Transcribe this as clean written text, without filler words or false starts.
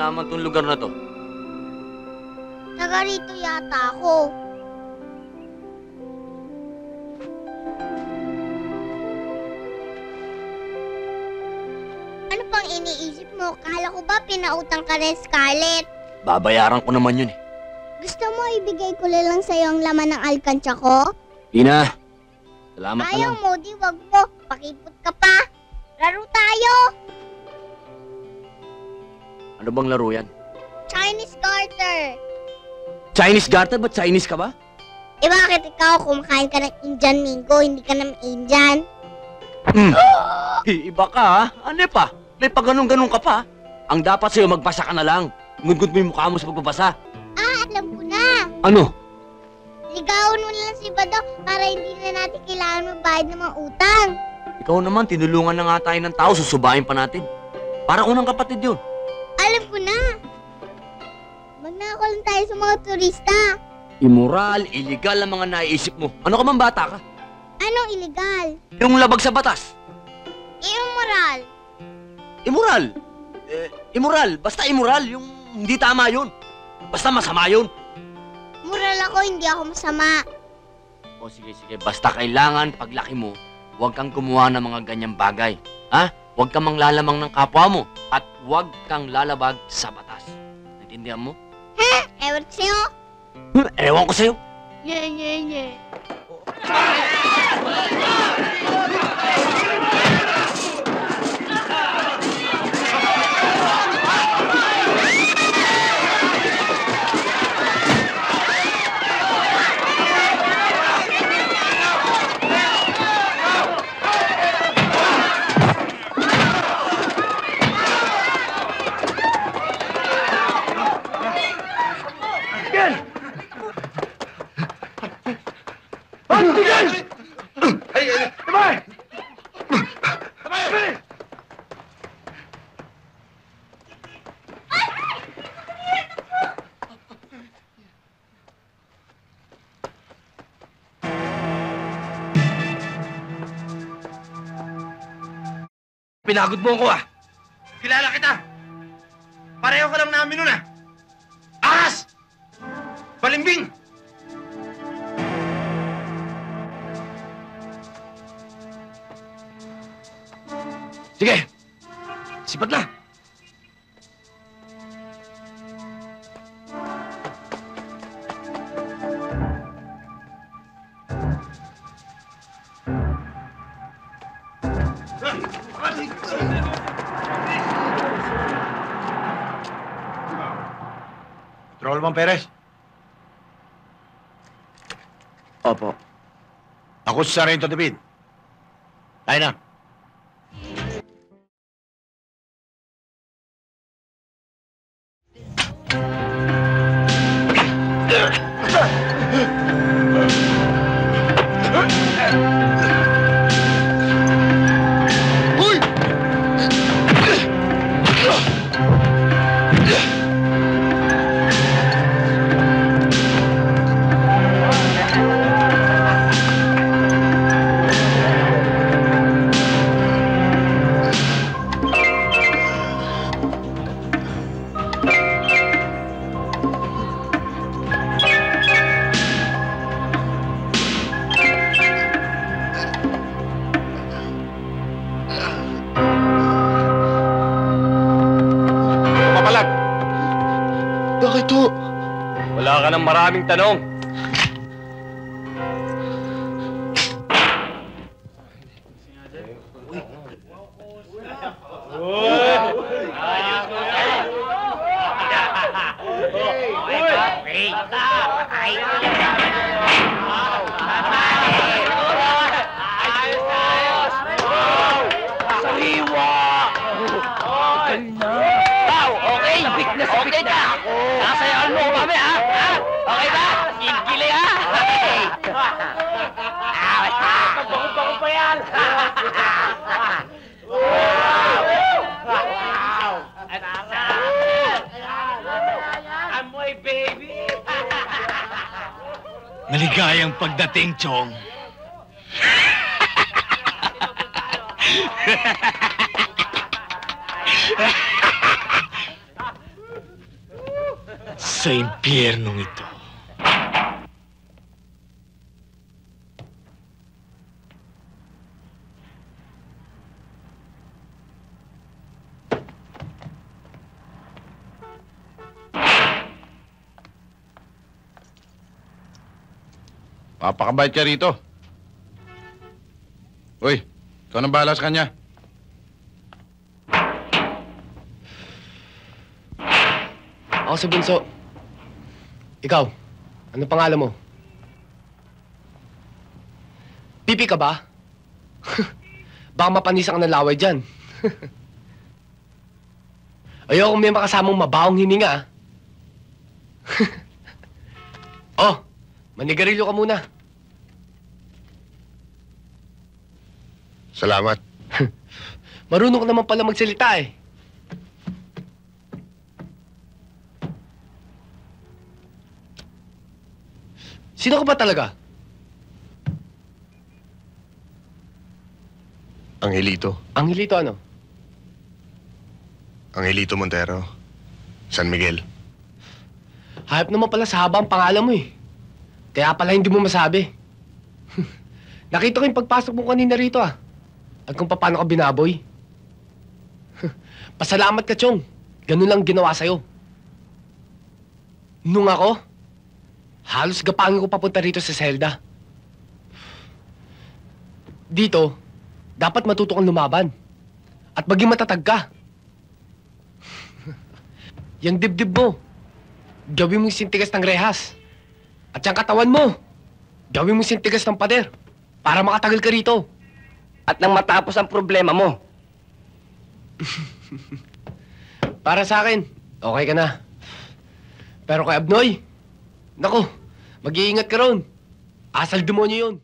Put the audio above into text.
nalaman tong lugar na to? Taga rito yata ako. Ano pang iniisip mo? Kala ko ba pinautang ka rin, Scarlett? Babayaran ko naman yun eh. Gusto mo ibigay ko lang sa'yo ang laman ng alkansya ko? Di na. Salamat na Ayaw lang. mo, di wag mo. Pakipot ka pa. Laro tayo! Ano bang laro yan? Chinese garter. Chinese garter? Ba't Chinese ka ba? Eh bakit ikaw kumakain ka ng Indian Mingo, hindi ka naman Indian? Iba ka ha? Ano pa? May pag ganun-ganun ka pa. Ang dapat sa'yo, magbasa ka na lang. Ngudngud mo yung mukha mo sa pagbabasa. Ah, alam ko na. Ano? Ligawan mo lang si Bado para hindi na natin kailangan magbayad ng mga utang. Ikaw naman, tinulungan na nga tayo ng tao, susubahin pa natin. Para unang kapatid yun. Alam ko na. Magnakaw lang tayo sa mga turista. Immoral, illegal ang mga naiisip mo. Ano ka man bata ka? Anong illegal? Yung labag sa batas. Immoral. Immoral. Immoral. Basta immoral. Yung hindi tama yun. Basta masama yun. Moral ako, hindi ako masama. O sige. Basta kailangan paglaki mo, huwag kang gumawa ng mga ganyang bagay. Ha? Huwag kang manglalamang ng kapwa mo. At huwag kang lalabag sa batas. Naintindihan mo? Ewan ko sa'yo. Ewan ko sa'yo. Nye. Pinagod mo ako ah! Kilala kita! Pareho ka lang namin nun ah! Ahas! Balimbing! Sige! Sipat na! Patrolman Perez. Opo. Ako si Sargento David. Tayo na. Bakit ho? Wala ka ng maraming tanong. Okay na! Nasayaan mo kami, ha? Okay ba? Gigili, ha? Pagbago pa yan! Amoy, baby! Maligayang pagdating, Chong. Sa impyernong ito. Papakabait ka rito. Uy, ikaw nang bahala sa kanya. Ako si Bunso. Ikaw, ano pangalan mo? Pipi ka ba? Baka mapanisa ka ng laway dyan. Ayoko may makasamang mabawang hininga. Oh, manigarilyo ka muna. Salamat. Marunong ka naman pala magsalita eh. Sino ka ba talaga? Angelito. Angelito ano? Angelito Montero. San Miguel. Hayop naman pala sa haba ang pangalan mo eh. Kaya pala hindi mo masabi. Nakita ko yung pagpasok mo kanina rito ah. At kung paano ka binaboy. Pasalamat ka, Chong. Ganun lang ginawa sa'yo. Nung ako, halos gapangin ko papunta rito sa Zelda. Dito, dapat matuto kang lumaban. At maging matatag ka. Yang dibdib mo, gawin mong sintigas ng rehas. At yung katawan mo, gawin mong sintigas ng pader. Para makatagal ka rito. At nang matapos ang problema mo. Para sa akin, okay ka na. Pero kay Abnoy, naku, mag-iingat ka ron. Asal demonyo yun.